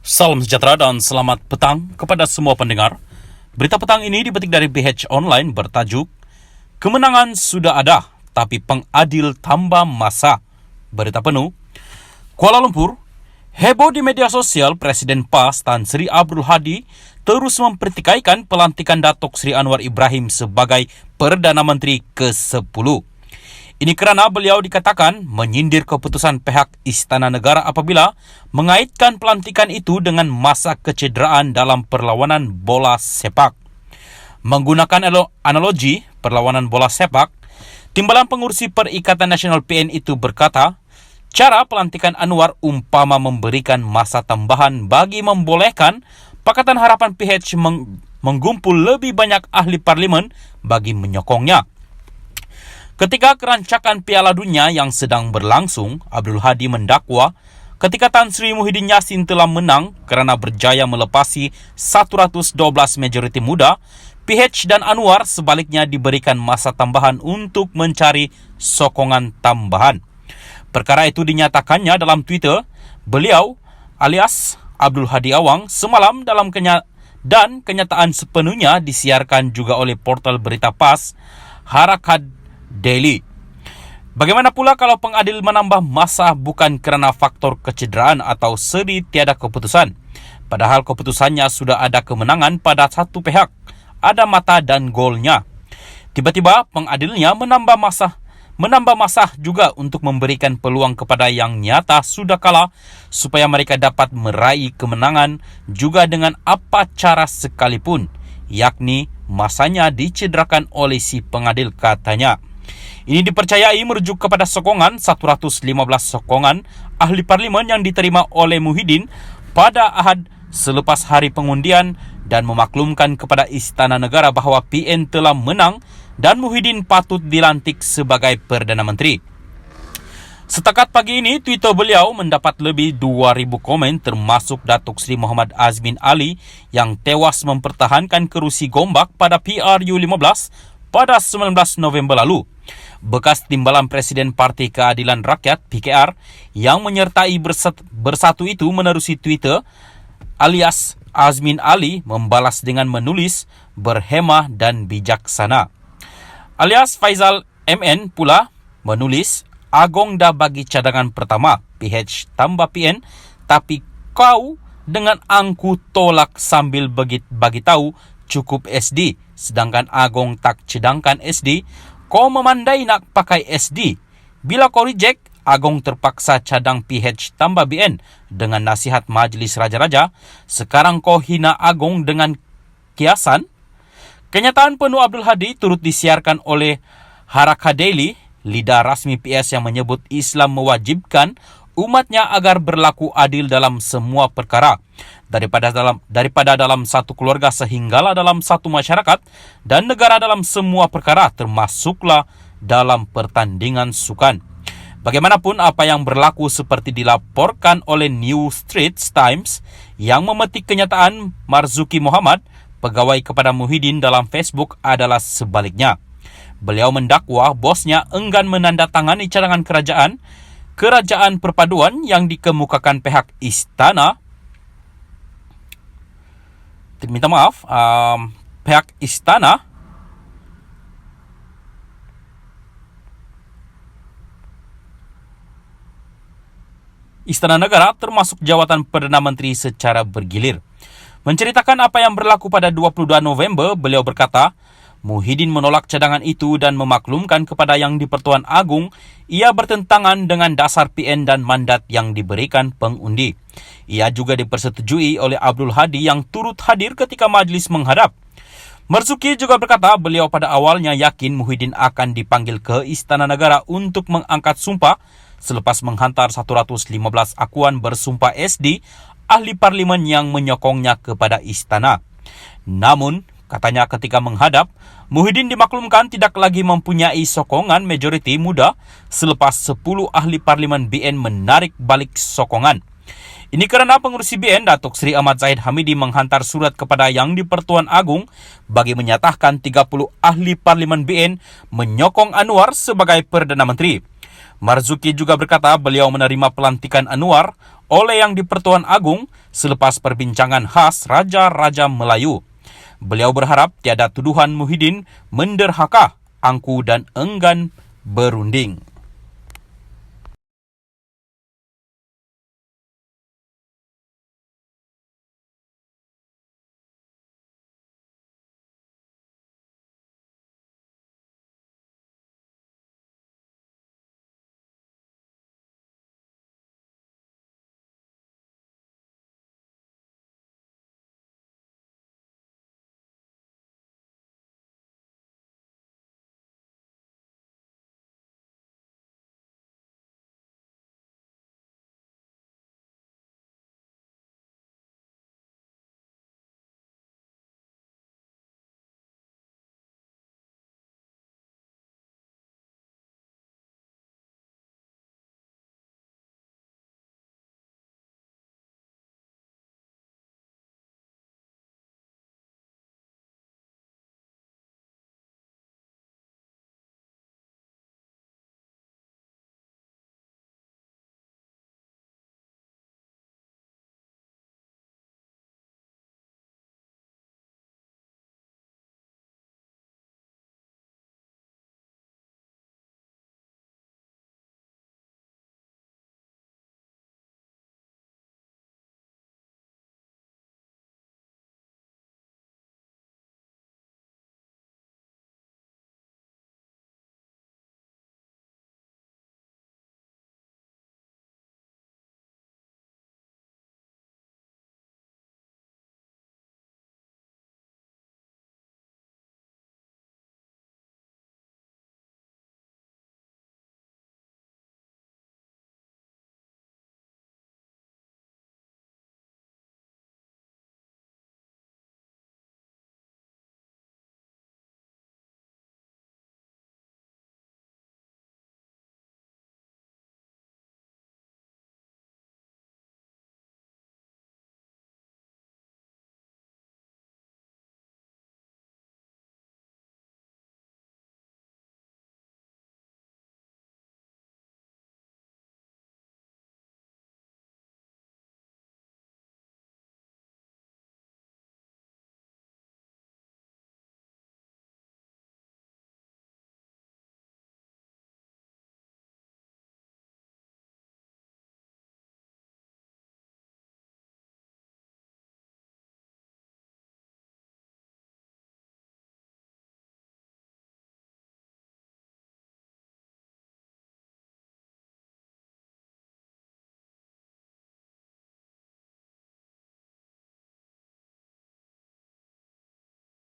Salam sejahtera dan selamat petang kepada semua pendengar. Berita petang ini dipetik dari BH Online bertajuk Kemenangan sudah ada, tapi pengadil tambah masa. Berita penuh. Kuala Lumpur, heboh di media sosial Presiden PAS Tan Sri Abdul Hadi terus mempertikaikan pelantikan Datuk Sri Anwar Ibrahim sebagai Perdana Menteri ke-10. Ini kerana beliau dikatakan menyindir keputusan pihak Istana Negara apabila mengaitkan pelantikan itu dengan masa kecederaan dalam perlawanan bola sepak. Menggunakan analogi perlawanan bola sepak, Timbalan Pengurusi Perikatan Nasional PN itu berkata, cara pelantikan Anwar umpama memberikan masa tambahan bagi membolehkan Pakatan Harapan PH menggumpul lebih banyak ahli parlimen bagi menyokongnya. Ketika kerancakan Piala Dunia yang sedang berlangsung, Abdul Hadi mendakwa ketika Tan Sri Muhyiddin Yassin telah menang kerana berjaya melepasi 112 majoriti muda, PH dan Anwar sebaliknya diberikan masa tambahan untuk mencari sokongan tambahan. Perkara itu dinyatakannya dalam Twitter beliau alias Abdul Hadi Awang semalam dan kenyataan sepenuhnya disiarkan juga oleh portal berita PAS Harakat Daily. Bagaimana pula kalau pengadil menambah masa bukan kerana faktor kecederaan atau seri tiada keputusan? Padahal keputusannya sudah ada kemenangan pada satu pihak, ada mata dan golnya. Tiba-tiba pengadilnya menambah masa juga untuk memberikan peluang kepada yang nyata sudah kalah supaya mereka dapat meraih kemenangan juga dengan apa cara sekalipun, yakni masanya dicederakan oleh si pengadil katanya. Ini dipercayai merujuk kepada sokongan 115 sokongan ahli parlimen yang diterima oleh Muhyiddin pada Ahad selepas hari pengundian dan memaklumkan kepada Istana Negara bahawa PN telah menang dan Muhyiddin patut dilantik sebagai Perdana Menteri. Setakat pagi ini, Twitter beliau mendapat lebih 2,000 komen termasuk Datuk Seri Muhammad Azmin Ali yang tewas mempertahankan kerusi Gombak pada PRU15 pada 19 November lalu. Bekas timbalan Presiden Parti Keadilan Rakyat PKR yang menyertai bersatu itu menerusi Twitter alias Azmin Ali membalas dengan menulis berhemah dan bijaksana. Alias Faizal MN pula menulis Agong dah bagi cadangan pertama PH tambah PN tapi kau dengan angku tolak sambil bagi tahu cukup SD sedangkan Agong tak cadangkan SD. Kau memandai nak pakai SD. Bila kau reject, Agong terpaksa cadang PH tambah BN dengan nasihat Majlis Raja-Raja. Sekarang kau hina Agong dengan kiasan. Kenyataan penuh Abdul Hadi turut disiarkan oleh Harakat Daily, lidah rasmi PS yang menyebut Islam mewajibkan umatnya agar berlaku adil dalam semua perkara. Daripada dalam satu keluarga sehinggalah dalam satu masyarakat dan negara dalam semua perkara termasuklah dalam pertandingan sukan. Bagaimanapun apa yang berlaku seperti dilaporkan oleh New Straits Times yang memetik kenyataan Marzuki Muhammad, pegawai kepada Muhyiddin dalam Facebook adalah sebaliknya. Beliau mendakwa bosnya enggan menandatangani cadangan kerajaan perpaduan yang dikemukakan pihak Istana. Pihak Istana Negara termasuk jawatan Perdana Menteri secara bergilir. Menceritakan apa yang berlaku pada 22 November, beliau berkata, Muhyiddin menolak cadangan itu dan memaklumkan kepada Yang di-Pertuan Agong ia bertentangan dengan dasar PN dan mandat yang diberikan pengundi. Ia juga dipersetujui oleh Abdul Hadi yang turut hadir ketika majlis menghadap. Marzuki juga berkata beliau pada awalnya yakin Muhyiddin akan dipanggil ke Istana Negara untuk mengangkat sumpah selepas menghantar 115 akuan bersumpah SD ahli parlimen yang menyokongnya kepada istana. Namun, katanya ketika menghadap, Muhyiddin dimaklumkan tidak lagi mempunyai sokongan majoriti muda selepas 10 ahli parlimen BN menarik balik sokongan. Ini kerana pengurusi BN Datuk Seri Ahmad Zahid Hamidi menghantar surat kepada Yang di-Pertuan Agong bagi menyatakan 30 ahli parlimen BN menyokong Anwar sebagai Perdana Menteri. Marzuki juga berkata beliau menerima pelantikan Anwar oleh Yang di-Pertuan Agong selepas perbincangan khas Raja-Raja Melayu. Beliau berharap tiada tuduhan Muhyiddin menderhaka, angku dan enggan berunding.